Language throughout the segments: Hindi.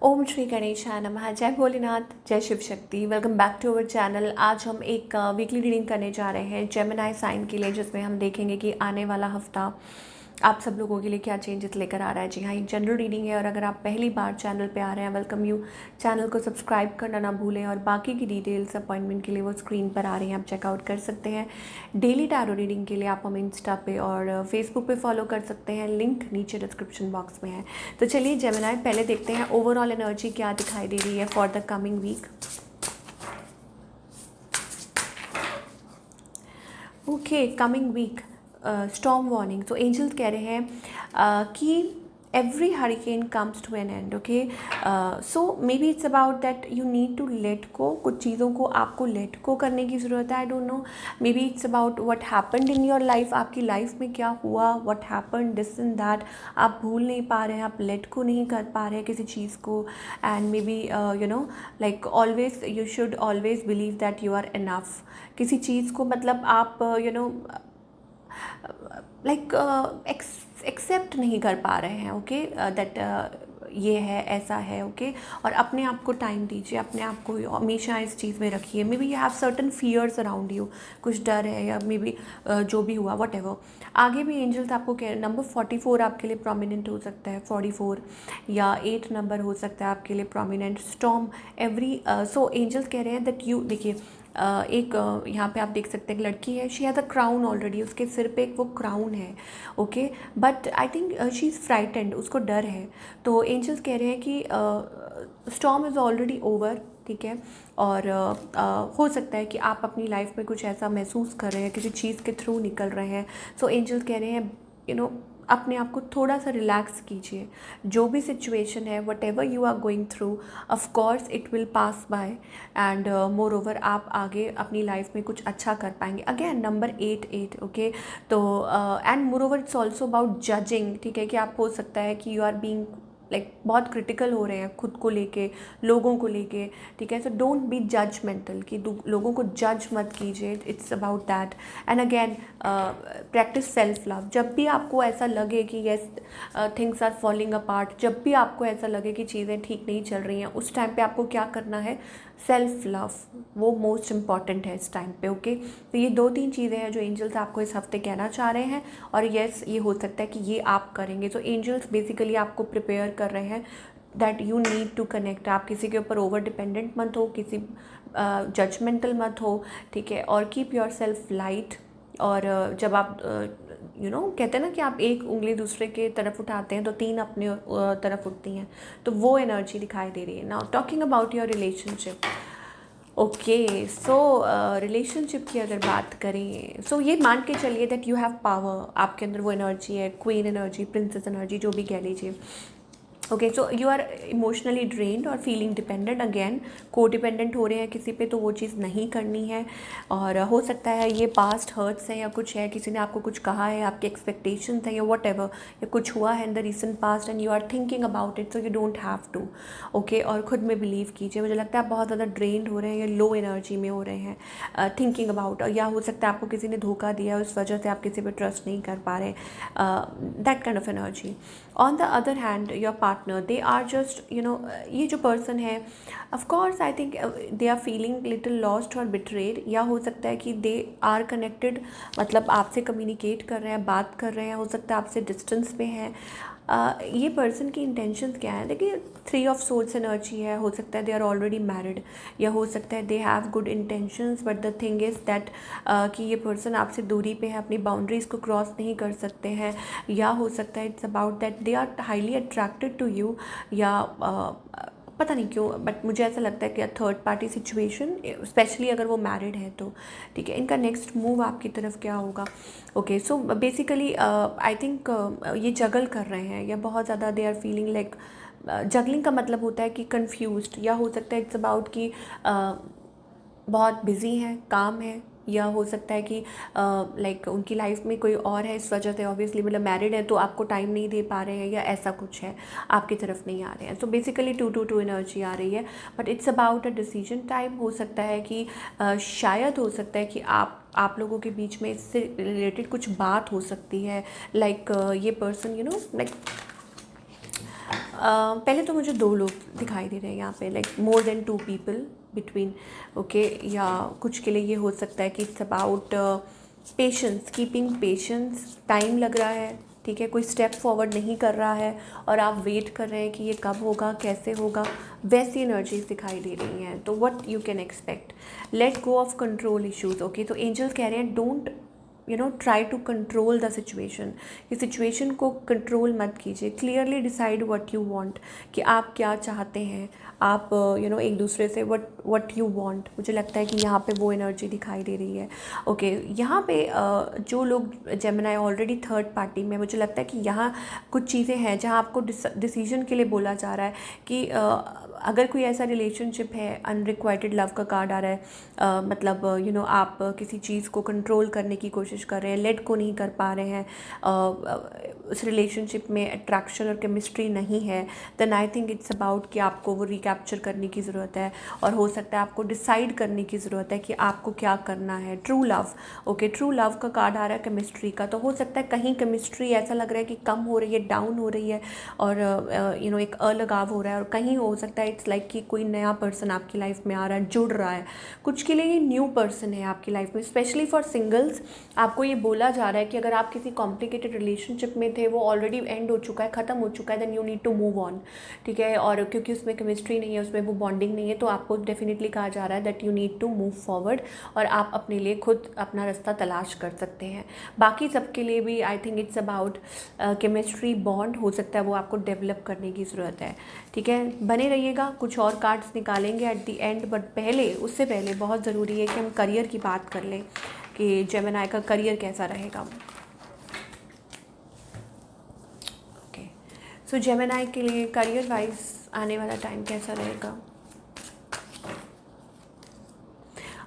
ओम श्री गणेशाय नमः। जय भोलेनाथ, जय Shiv Shakti. Welcome back to our channel. आज हम एक वीकली रीडिंग करने जा रहे हैं जेमिनी साइन के लिए, जिसमें हम देखेंगे कि आने वाला हफ्ता आप सब लोगों के लिए क्या चेंजेस लेकर आ रहा है। जी हाँ, एक जनरल रीडिंग है और अगर आप पहली बार चैनल पे आ रहे हैं, वेलकम यू। चैनल को सब्सक्राइब करना ना भूलें और बाकी की डिटेल्स अपॉइंटमेंट के लिए वो स्क्रीन पर आ रही हैं, आप चेकआउट कर सकते हैं। डेली टैरो रीडिंग के लिए आप हमें इंस्टा पे और फेसबुक पे फॉलो कर सकते हैं, लिंक नीचे डिस्क्रिप्शन बॉक्स में है। तो चलिए जेमिनी, पहले देखते हैं ओवरऑल एनर्जी क्या दिखाई दे रही है for the coming week. Okay, coming week storm warning. तो एंजल्स कह रहे हैं कि every hurricane comes to an end. Okay, so maybe it's about that you need to let go. कुछ चीज़ों को आपको लेट को करने की ज़रूरत है। I don't know, may be it's about what happened in your life. आपकी लाइफ में क्या हुआ, what happened, this and that आप भूल नहीं पा रहे हैं, आप लेट को नहीं कर पा रहे हैं किसी चीज़ को। And maybe you know, like always you should always believe that you are enough. किसी चीज़ को मतलब आप यू नो लाइक एक्सेप्ट नहीं कर पा रहे हैं। ओके, दैट ये है, ऐसा है। ओके, और अपने आप को टाइम दीजिए, अपने आप को हमेशा इस चीज़ में रखिए। Maybe you have certain fears around you, कुछ डर है या मे बी जो भी हुआ वट एवर। आगे भी एंजल्स आपको कह, नंबर 44 आपके लिए प्रोमिनेंट हो सकता है, 44 या 8 नंबर हो सकता है आपके लिए प्रोमिनेंट। स्टॉर्म एवरी, सो एंजल्स कह रहे हैं दैट यू, देखिए एक यहाँ पे आप देख सकते हैं, एक लड़की है, she has a crown already, उसके सिर पे एक वो क्राउन है। Okay, but I think she is frightened, उसको डर है। तो एंजल्स कह रहे हैं कि स्टॉर्म इज़ ऑलरेडी ओवर, ठीक है। और हो सकता है कि आप अपनी लाइफ में कुछ ऐसा महसूस कर रहे हैं, किसी चीज़ के थ्रू निकल रहे हैं। सो एंजल्स कह रहे हैं यू नो, अपने आप को थोड़ा सा रिलैक्स कीजिए। जो भी सिचुएशन है, whatever you are going through, of course it will pass by and moreover आप आगे अपनी लाइफ में कुछ अच्छा कर पाएंगे। Again number 8 okay. तो and moreover it's also about judging, ठीक है, कि आप हो सकता है कि यू आर बीइंग लाइक बहुत क्रिटिकल हो रहे हैं खुद को लेके, लोगों को लेके, ठीक है। सो डोंट बी जजमेंटल, कि लोगों को जज मत कीजिए, it's about that. And again practice self love. जब भी आपको ऐसा लगे कि yes things are falling apart, जब भी आपको ऐसा लगे कि चीज़ें ठीक नहीं चल रही हैं, उस टाइम पे आपको क्या करना है, सेल्फ लव, वो मोस्ट इम्पॉर्टेंट है इस टाइम पे। ओके, तो ये 2-3 चीज़ें हैं जो एंजल्स आपको इस हफ्ते कहना चाह रहे हैं और येस ये हो सकता है कि ये आप करेंगे। तो एंजल्स बेसिकली आपको प्रिपेयर कर रहे हैं that you need to connect. आप किसी के ऊपर ओवर डिपेंडेंट मत हो, किसी जजमेंटल मत हो, ठीक है। और कीप योर सेल्फ लाइट। और जब आप यू नो कहते हैं ना कि आप एक उंगली दूसरे के तरफ उठाते हैं तो 3 अपने तरफ उठती हैं, तो वो एनर्जी दिखाई दे रही है। Now talking about your relationship. Okay, so relationship की अगर बात करें, सो ये मान के चलिए दैट यू हैव पावर, आपके अंदर वो एनर्जी है, क्वीन एनर्जी, प्रिंसेस एनर्जी, जो भी कह लीजिए। Okay, so you are emotionally drained और फीलिंग डिपेंडेंट। अगेन को डिपेंडेंट हो रहे हैं किसी पे, तो वो चीज़ नहीं करनी है। और हो सकता है ये पास्ट हर्ट्स है या कुछ है, किसी ने आपको कुछ कहा है, आपके एक्सपेक्टेशंस है या वट एवर, या कुछ हुआ है in the recent past and you are thinking about it, so you don't have to. Okay, और खुद में बिलीव कीजिए। मुझे लगता है आप बहुत ज़्यादा ड्रेन्ड हो रहे हैं या लो एनर्जी में हो रहे हैं, थिंकिंग अबाउट, या हो सकता है आपको किसी ने धोखा दिया, उस वजह से आप किसी पर ट्रस्ट नहीं कर पा रहे, that kind of energy. On the other hand your partner, they are just you know, ये जो पर्सन है, of course I think they are feeling little lost और बिट्रेड, या हो सकता है कि दे आर कनेक्टेड, मतलब आपसे कम्युनिकेट कर रहे हैं, बात कर रहे हैं, हो सकता है आपसे डिस्टेंस पे हैं। ये पर्सन की इंटेंशंस क्या है, देखिए 3 ऑफ सोर्स एनर्जी है, हो सकता है दे आर ऑलरेडी मैरिड, या हो सकता है they have good intentions, but the thing is that कि ये पर्सन आपसे दूरी पे है, अपनी बाउंड्रीज़ को क्रॉस नहीं कर सकते हैं, या हो सकता है it's about that they are highly attracted to you, या पता नहीं क्यों, बट मुझे ऐसा लगता है कि थर्ड पार्टी सिचुएशन, स्पेशली अगर वो मैरिड है तो, ठीक है। इनका नेक्स्ट मूव आपकी तरफ क्या होगा। Okay, so basically I think ये जगल कर रहे हैं, या बहुत ज़्यादा they are feeling like, juggling का मतलब होता है कि कन्फ्यूज्ड, या हो सकता है इट्स अबाउट कि बहुत बिजी हैं, काम है, या हो सकता है कि लाइक उनकी लाइफ में कोई और है, इस वजह से ऑब्वियसली, मतलब मैरिड है तो आपको टाइम नहीं दे पा रहे हैं, या ऐसा कुछ है, आपकी तरफ नहीं आ रहे हैं। सो बेसिकली 2-2 एनर्जी आ रही है, but it's about a decision time. हो सकता है कि शायद हो सकता है कि आप लोगों के बीच में इससे रिलेटेड कुछ बात हो सकती है, लाइक ये पर्सन यू नो लाइक पहले तो मुझे 2 लोग दिखाई दे रहे हैं यहाँ पे, like more than 2 people between, okay. या कुछ के लिए ये हो सकता है कि it's about patience, keeping patience, time लग रहा है, ठीक है, कोई स्टेप फॉरवर्ड नहीं कर रहा है और आप वेट कर रहे हैं कि ये कब होगा, कैसे होगा, वैसी एनर्जीज दिखाई दे रही हैं। तो what you can expect, let go of control issues, okay. तो एंजल्स कह रहे हैं don't try to control the situation, कि सिचुएशन को कंट्रोल मत कीजिए, clearly decide what you want, कि आप क्या चाहते हैं, आप एक दूसरे से व्हाट यू वांट। मुझे लगता है कि यहाँ पे वो एनर्जी दिखाई दे रही है, ओके। यहाँ पे जो लोग जेमिनी ऑलरेडी थर्ड पार्टी में, मुझे लगता है कि यहाँ कुछ चीज़ें हैं जहाँ आपको डिसीजन के लिए बोला जा रहा है कि अगर कोई ऐसा रिलेशनशिप है, अनरिक्वाइटेड लव का कार्ड आ रहा है, मतलब आप किसी चीज़ को कंट्रोल करने की कोशिश कर रहे हैं, लेट को नहीं कर पा रहे हैं, उस रिलेशनशिप में अट्रैक्शन और केमिस्ट्री नहीं है, then I think it's about कि आपको वो रिकैप्चर करने की ज़रूरत है, और हो सकता है आपको डिसाइड करने की ज़रूरत है कि आपको क्या करना है। True love, okay, true love का कार्ड आ रहा है केमिस्ट्री का, तो हो सकता है कहीं केमिस्ट्री ऐसा लग रहा है कि कम हो रही है, डाउन हो रही है, और एक अलगाव हो रहा है, और कहीं हो सकता है इट्स लाइक कि कोई नया पर्सन आपकी लाइफ में आ रहा है, जुड़ रहा है। कुछ के लिए ये न्यू पर्सन है आपकी लाइफ में, स्पेशली फॉर सिंगल्स। आपको ये बोला जा रहा है कि अगर आप किसी कॉम्प्लिकेटेड रिलेशनशिप में थे, वो ऑलरेडी एंड हो चुका है, ख़त्म हो चुका है, then you need to move on, ठीक है। और क्योंकि उसमें केमिस्ट्री नहीं है, उसमें वो बॉन्डिंग नहीं है, तो आपको डेफिनेटली कहा जा रहा है that you need to move forward, और आप अपने लिए खुद अपना रास्ता तलाश कर सकते हैं। बाकी सबके लिए भी आई think it's about chemistry, bond हो सकता है वो आपको डेवलप करने की ज़रूरत है, ठीक है। बने रहिएगा, कुछ और कार्ड्स निकालेंगे एट दी एंड, बट उससे पहले बहुत ज़रूरी है कि हम करियर की बात कर लें कि जेमिनी का करियर कैसा रहेगा। ओके, सो जेमिनी के लिए करियर वाइज आने वाला टाइम कैसा रहेगा।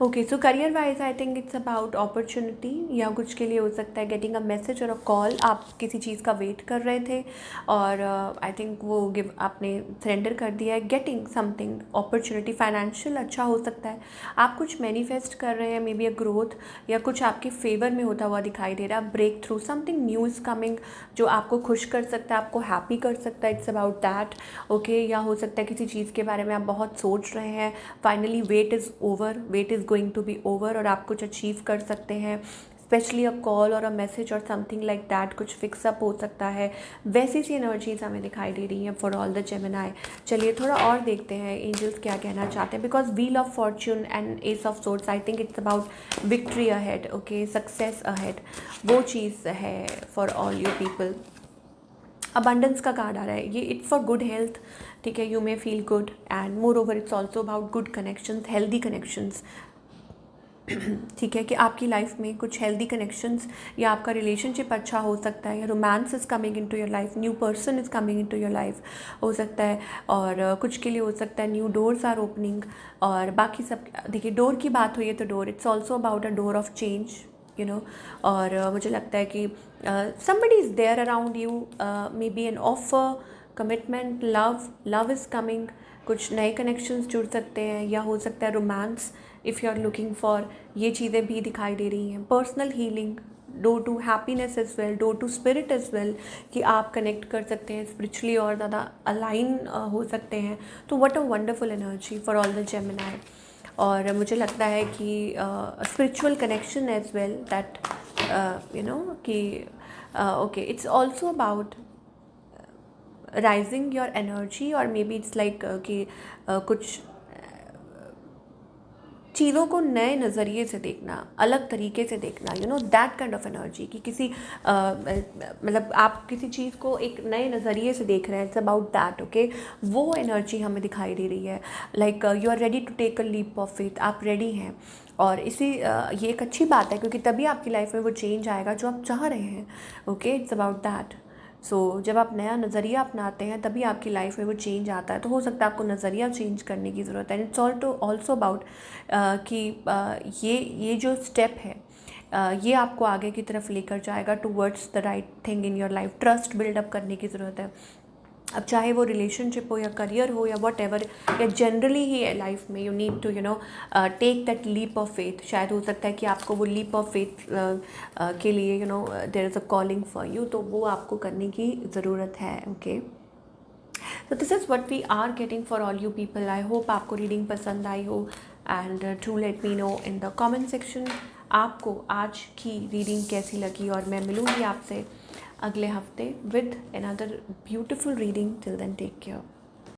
Okay, so career wise I think it's about opportunity, या कुछ के लिए हो सकता है गेटिंग अ मैसेज और अ कॉल, आप किसी चीज़ का वेट कर रहे थे और आई थिंक वो आपने सरेंडर कर दिया है, गेटिंग समथिंग अपॉर्चुनिटी। फाइनेंशियल अच्छा हो सकता है, आप कुछ मैनिफेस्ट कर रहे हैं, मे बी अ ग्रोथ, या कुछ आपके फेवर में होता हुआ दिखाई दे रहा है, breakthrough, something new is coming जो आपको खुश कर सकता है, आपको हैप्पी कर सकता है, इट्स अबाउट दैट, ओके। या हो सकता है किसी चीज़ के बारे में आप बहुत सोच रहे हैं, finally wait is over, wait is going to be over, और आप कुछ अचीव कर सकते हैं, स्पेशली अ कॉल और अ मैसेज और समथिंग लाइक दैट, कुछ फिक्सअप हो सकता है। वैसी सी एनर्जीज हमें दिखाई दे रही हैं फॉर ऑल द जेमिनी। चलिए थोड़ा और देखते हैं एंजल्स क्या कहना चाहते हैं, because wheel of Fortune and S of swords, I think it's about victory ahead, okay, success ahead, वो चीज़ है for all you people. Abundance का कार्ड आ रहा है, ये इट्स फॉर गुड हेल्थ, ठीक है, you may feel good, and moreover it's also about good connections, healthy connections, ठीक है, कि आपकी लाइफ में कुछ हेल्दी कनेक्शंस, या आपका रिलेशनशिप अच्छा हो सकता है, या romance is coming into your life, new person is coming into your life हो सकता है, और कुछ के लिए हो सकता है न्यू डोर्स आर ओपनिंग। और बाकी सब, देखिए डोर की बात हुई है तो door it's also about a door of change, और मुझे लगता है कि somebody is there around you, maybe an offer, commitment, love is coming, कुछ नए कनेक्शंस जुड़ सकते हैं, या हो सकता है romance if you are looking for, ये चीज़ें भी दिखाई दे रही हैं। Personal healing, door to happiness as well, door to spirit as well, कि आप कनेक्ट कर सकते हैं स्पिरिचुअली और ज़्यादा अलाइन हो सकते हैं। तो what a wonderful energy for all the Gemini. और मुझे लगता है कि spiritual connection as well, that कि okay, it's also about rising your energy, और मे बी इट्स लाइक कि कुछ चीज़ों को नए नज़रिए से देखना, अलग तरीके से देखना, दैट काइंड ऑफ एनर्जी, कि किसी मतलब आप किसी चीज़ को एक नए नज़रिए से देख रहे हैं, इट्स अबाउट दैट, ओके। वो एनर्जी हमें दिखाई दे रही है, like you are ready to take a leap of faith, आप रेडी हैं, और ये एक अच्छी बात है, क्योंकि तभी आपकी लाइफ में वो चेंज आएगा जो आप चाह रहे हैं, ओके, इट्स अबाउट दैट। सो जब आप नया नज़रिया अपनाते हैं तभी आपकी लाइफ में वो चेंज आता है, तो हो सकता है आपको नज़रिया चेंज करने की ज़रूरत है। एंड इट्स ऑल्सो अबाउट कि ये जो स्टेप है, ये आपको आगे की तरफ लेकर जाएगा towards the right thing in your life. Trust build up करने की ज़रूरत है, अब चाहे वो रिलेशनशिप हो, या करियर हो, या वट एवर, या जनरली ही लाइफ में you need to take that leap of faith. शायद हो सकता है कि आपको वो लीप ऑफ फेथ के लिए there is a calling for you, तो वो आपको करने की ज़रूरत है, ओके। तो this is what we are getting for all you people. I hope आपको रीडिंग पसंद आई हो, and do let me know in the comment section आपको आज की रीडिंग कैसी लगी. और मैं मिलूँगी आपसे अगले हफ्ते with another beautiful reading. Till then take care.